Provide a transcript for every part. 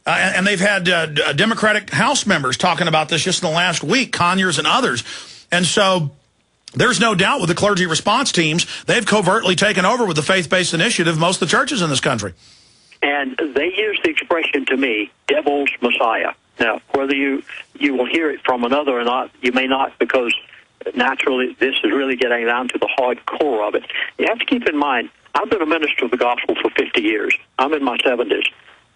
And they've had Democratic House members talking about this just in the last week, Conyers and others. And so there's no doubt with the clergy response teams, they've covertly taken over with the faith-based initiative most of the churches in this country. And they use the expression to me, devil's Messiah. Now, whether you will hear it from another or not, you may not, because naturally this is really getting down to the hardcore of it. You have to keep in mind, I've been a minister of the gospel for 50 years. I'm in my 70s,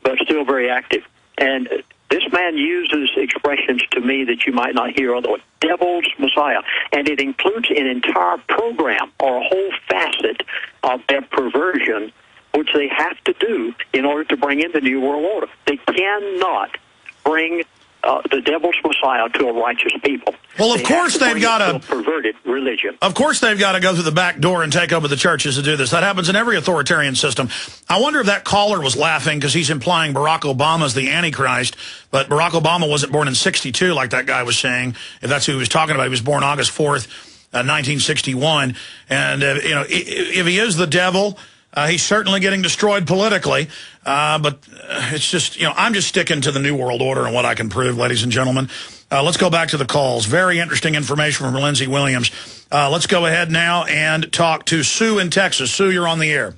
but still very active. And this man uses expressions to me that you might not hear otherwise. Devil's Messiah. And it includes an entire program or a whole facet of their perversion, which they have to do in order to bring in the New World Order. They cannot bring the devil's Messiah to a righteous people. Well, of course they've got to perverted religion. Of course they've got to go through the back door and take over the churches to do this. That happens in every authoritarian system. I wonder if that caller was laughing because he's implying Barack Obama's the Antichrist, but Barack Obama wasn't born in '62 like that guy was saying. If that's who he was talking about, he was born August 4th, 1961. And, you know, if he is the devil, he's certainly getting destroyed politically, but it's just, you know, I'm just sticking to the New World Order and what I can prove, ladies and gentlemen. Let's go back to the calls. Very interesting information from Lindsey Williams. Let's go ahead now and talk to Sue in Texas. Sue, you're on the air.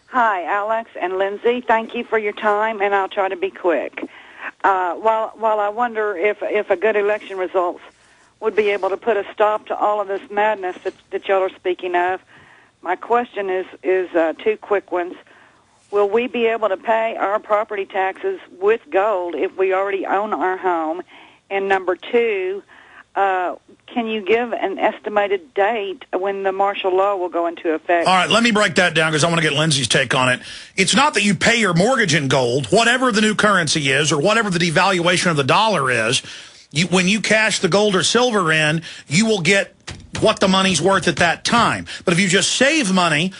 Hi, Alex and Lindsey. Thank you for your time, and I'll try to be quick. While I wonder if a good election results would be able to put a stop to all of this madness that y'all are speaking of, my question is two quick ones. Will we be able to pay our property taxes with gold if we already own our home? And number two, can you give an estimated date when the martial law will go into effect? All right, let me break that down because I want to get Lindsey's take on it. It's not that you pay your mortgage in gold, whatever the new currency is or whatever the devaluation of the dollar is. When you cash the gold or silver in, you will get what the money's worth at that time. But if you just save money,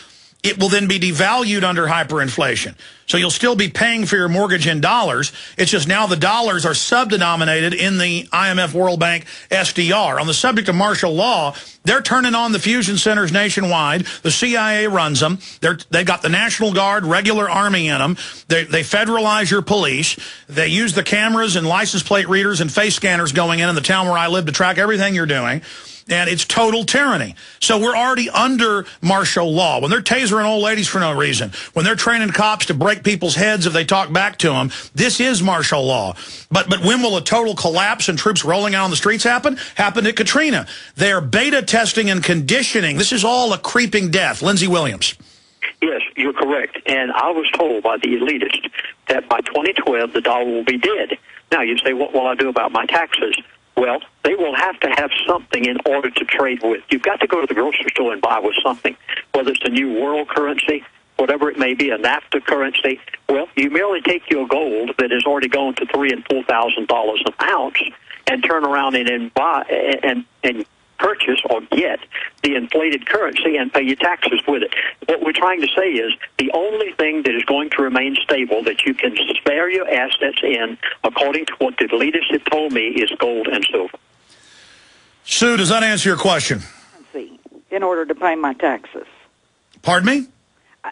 it will then be devalued under hyperinflation. So you'll still be paying for your mortgage in dollars. It's just now the dollars are subdenominated in the IMF World Bank SDR. On the subject of martial law, they're turning on the fusion centers nationwide. The CIA runs them. They've got the National Guard, regular Army in them. They federalize your police. They use the cameras and license plate readers and face scanners going in the town where I live to track everything you're doing. And it's total tyranny. So we're already under martial law. When they're tasering old ladies for no reason, when they're training cops to break people's heads if they talk back to them, this is martial law. But when will a total collapse and troops rolling out on the streets happen? Happened at Katrina. They are beta testing and conditioning. This is all a creeping death. Lindsey Williams. Yes, you're correct. And I was told by the elitists that by 2012 the dollar will be dead. Now you say, what will I do about my taxes? Well, they will have to have something in order to trade with. You've got to go to the grocery store and buy with something, whether it's a new world currency, whatever it may be, a NAFTA currency. Well, you merely take your gold that has already gone to $3,000 and $4,000 an ounce and turn around and buy and purchase or get the inflated currency and pay your taxes with it. What we're trying to say is the only thing that is going to remain stable that you can spare your assets in, according to what the elitists have told me, is gold and silver. Sue, does that answer your question? In order to pay my taxes. Pardon me?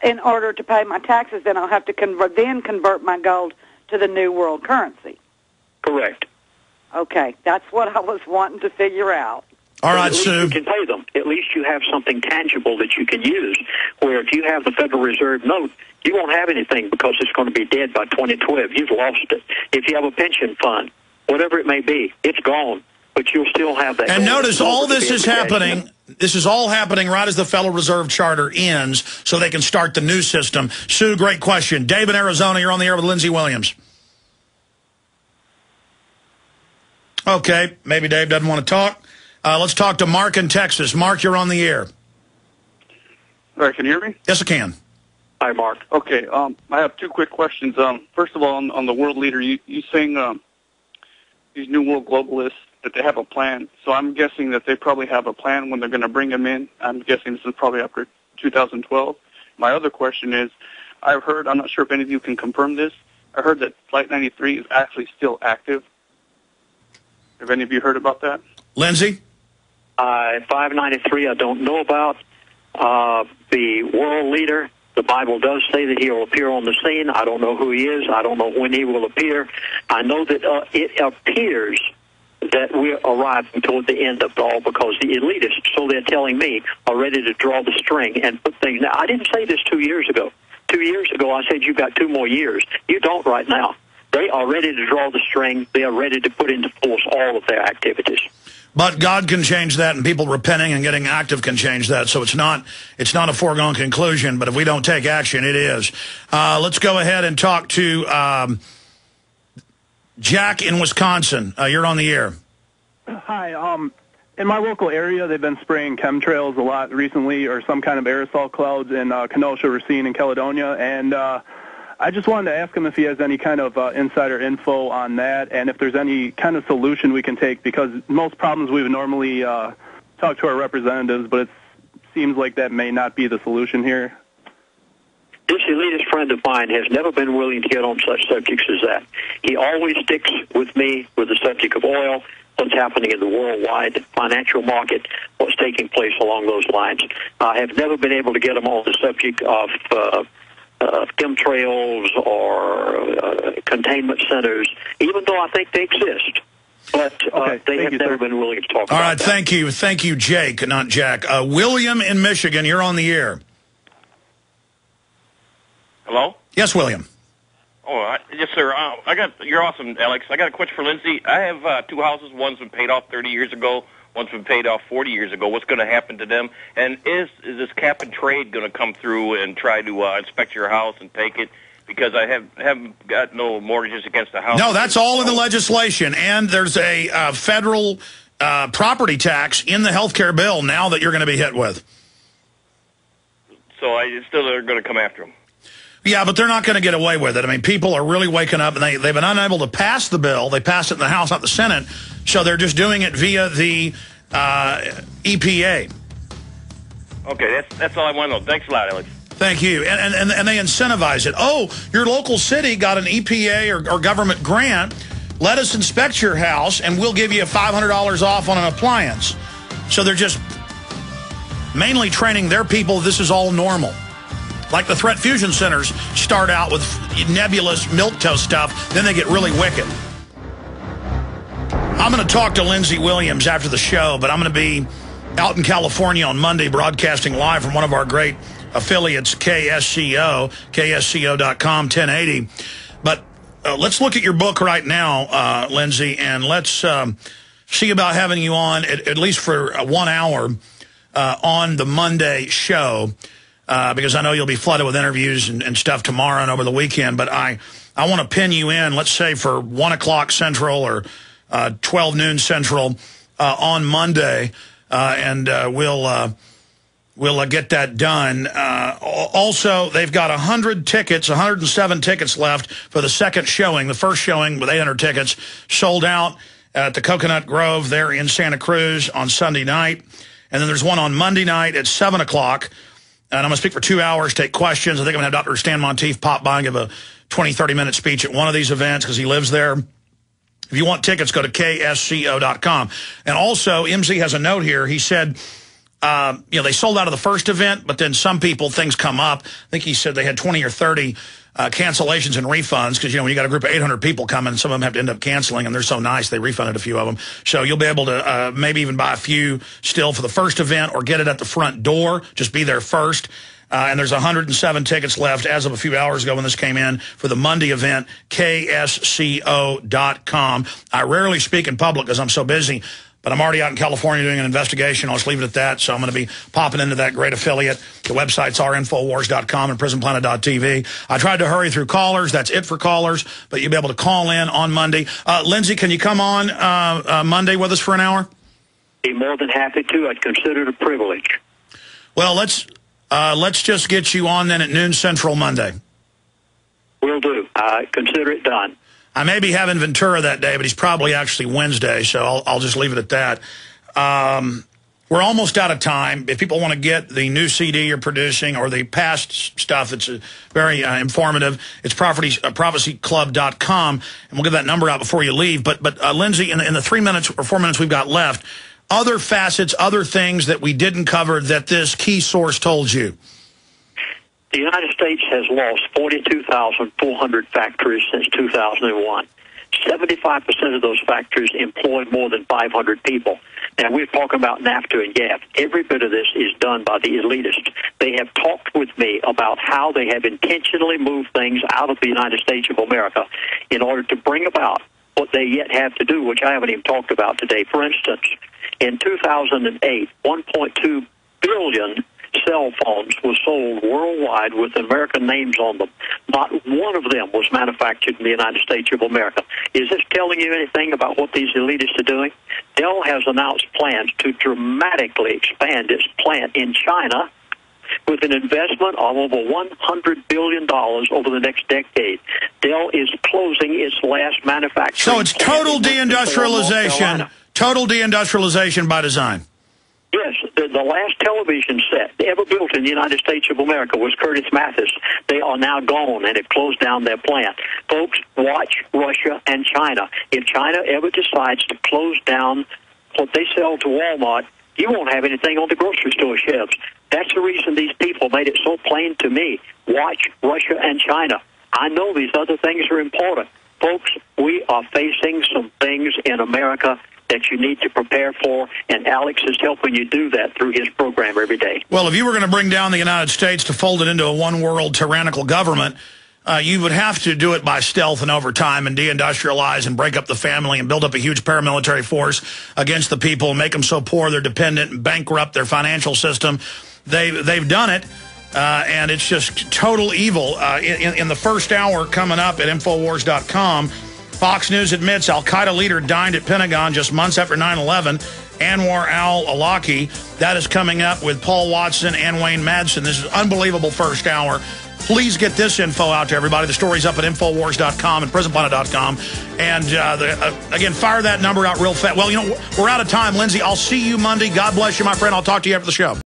In order to pay my taxes, then I'll have to convert my gold to the new world currency. Correct. Okay, that's what I was wanting to figure out. All right, Sue. You can pay them. At least you have something tangible that you can use. Where if you have the Federal Reserve note, you won't have anything because it's going to be dead by 2012. You've lost it. If you have a pension fund, whatever it may be, it's gone. But you'll still have that. And notice all this is happening. This is all happening right as the Federal Reserve Charter ends, so they can start the new system. Sue, great question. Dave in Arizona, you're on the air with Lindsey Williams. Okay, maybe Dave doesn't want to talk. Let's talk to Mark in Texas. Mark, you're on the air. All right, can you hear me? Yes, I can. Hi, Mark. Okay, I have two quick questions. First of all, on the world leader, you saying these new world globalists, that they have a plan. So I'm guessing that they probably have a plan when they're going to bring them in. I'm guessing this is probably after 2012. My other question is, I've heard, I'm not sure if any of you can confirm this, I heard that Flight 93 is actually still active. Have any of you heard about that? Lindsey? 593 I don't know about. The world leader, The Bible does say that he will appear on the scene. I don't know who he is. I don't know when he will appear. I know that it appears that we're arriving toward the end of it all because the elitists, so they're telling me, are ready to draw the string and put things. Now, I didn't say this 2 years ago. 2 years ago, I said you've got 2 more years. You don't right now. They are ready to draw the string. They are ready to put into force all of their activities. But God can change that, and people repenting and getting active can change that. So it's not a foregone conclusion, but if we don't take action, it is. Let's go ahead and talk to Jack in Wisconsin. You're on the air. Hi. In my local area, they've been spraying chemtrails a lot recently, or some kind of aerosol clouds in Kenosha, Racine, and Caledonia. And I just wanted to ask him if he has any kind of insider info on that, and if there's any kind of solution we can take, because most problems we would normally talk to our representatives, but it seems like that may not be the solution here. This elitist friend of mine has never been willing to get on such subjects as that. He always sticks with me with the subject of oil, what's happening in the worldwide financial market, what's taking place along those lines. I have never been able to get him on the subject of chemtrails or containment centers, even though I think they exist. But they have never been willing to talk about that. All right, thank you. Thank you, Jake, not Jack. William in Michigan, you're on the air. Hello? Yes, William. Oh, yes, sir. You're awesome, Alex. I got a question for Lindsey. I have 2 houses. One's been paid off 30 years ago. One's been paid off 40 years ago. What's going to happen to them? And is this cap and trade going to come through and try to inspect your house and take it? Because I haven't got no mortgages against the house. No, that's all in the legislation. And there's a federal property tax in the health care bill now that you're going to be hit with. So still they're going to come after them. Yeah, but they're not going to get away with it. I mean, people are really waking up, and they've been unable to pass the bill. They passed it in the House, not the Senate, so they're just doing it via the EPA. Okay, that's all I want to know. Thanks a lot, Alex. Thank you. And they incentivize it. Oh, your local city got an EPA or government grant. Let us inspect your house, and we'll give you $500 off on an appliance. So they're just mainly training their people this is all normal. Like the threat fusion centers start out with nebulous milquetoast stuff, then they get really wicked. I'm going to talk to Lindsey Williams after the show, but I'm going to be out in California on Monday broadcasting live from one of our great affiliates, KSCO, ksco.com, 1080. But let's look at your book right now, Lindsey, and let's see about having you on at least for 1 hour on the Monday show. Because I know you'll be flooded with interviews and stuff tomorrow and over the weekend. But I want to pin you in, let's say, for 1 o'clock Central or 12 noon Central on Monday, and we'll get that done. Also, they've got 107 tickets left for the second showing. The first showing with 800 tickets sold out at the Coconut Grove there in Santa Cruz on Sunday night. And then there's one on Monday night at 7 o'clock. And I'm going to speak for 2 hours, take questions. I think I'm going to have Dr. Stan Monteith pop by and give a 20, 30-minute speech at one of these events because he lives there. If you want tickets, go to ksco.com. And also, MZ has a note here. He said, they sold out of the first event, but then some people, things come up. I think he said they had 20 or 30 cancellations and refunds because, when you got a group of 800 people coming, some of them have to end up canceling, and they're so nice, they refunded a few of them. So you'll be able to maybe even buy a few still for the first event or get it at the front door. Just be there first. And there's 107 tickets left as of a few hours ago when this came in for the Monday event, ksco.com. I rarely speak in public because I'm so busy. But I'm already out in California doing an investigation. I'll just leave it at that. So I'm going to be popping into that great affiliate. The websites are Infowars.com and PrisonPlanet.tv. I tried to hurry through callers. That's it for callers. But you'll be able to call in on Monday. Lindsey, can you come on Monday with us for an hour? Be more than happy to. I'd consider it a privilege. Well, let's just get you on then at noon Central Monday. Will do. I consider it done. I may be having Ventura that day, but he's probably actually Wednesday, so I'll just leave it at that. We're almost out of time. If people want to get the new CD you're producing or the past stuff that's very informative, it's prophecyclub.com, and we'll give that number out before you leave. But Lindsey, in the 3 minutes or 4 minutes we've got left, other facets, other things that we didn't cover that this key source told you. The United States has lost 42,400 factories since 2001. 75% of those factories employ more than 500 people. Now, we're talking about NAFTA and GATT. Every bit of this is done by the elitists. They have talked with me about how they have intentionally moved things out of the United States of America in order to bring about what they yet have to do, which I haven't even talked about today. For instance, in 2008, 1.2 billion cell phones were sold worldwide with American names on them. Not one of them was manufactured in the United States of America. Is this telling you anything about what these elitists are doing? Dell has announced plans to dramatically expand its plant in China with an investment of over $100 billion over the next decade. Dell is closing its last manufacturing. So it's total deindustrialization. Total deindustrialization by design. Yes, the last television set ever built in the United States of America was Curtis Mathis. They are now gone and have closed down their plant. Folks, watch Russia and China. If China ever decides to close down what they sell to Walmart, you won't have anything on the grocery store shelves. That's the reason these people made it so plain to me. Watch Russia and China. I know these other things are important. Folks, we are facing some things in America that you need to prepare for, and Alex is helping you do that through his program every day. Well, if you were going to bring down the United States to fold it into a one-world tyrannical government, you would have to do it by stealth and over time and deindustrialize and break up the family and build up a huge paramilitary force against the people and make them so poor they're dependent and bankrupt their financial system. They've done it, and it's just total evil. In the first hour coming up at Infowars.com, Fox News admits al-Qaeda leader dined at Pentagon just months after 9/11. Anwar al-Awlaki. That is coming up with Paul Watson and Wayne Madsen. This is an unbelievable first hour. Please get this info out to everybody. The story's up at Infowars.com and PrisonPlanet.com. And again, fire that number out real fast. Well, you know, we're out of time, Lindsey. I'll see you Monday. God bless you, my friend. I'll talk to you after the show.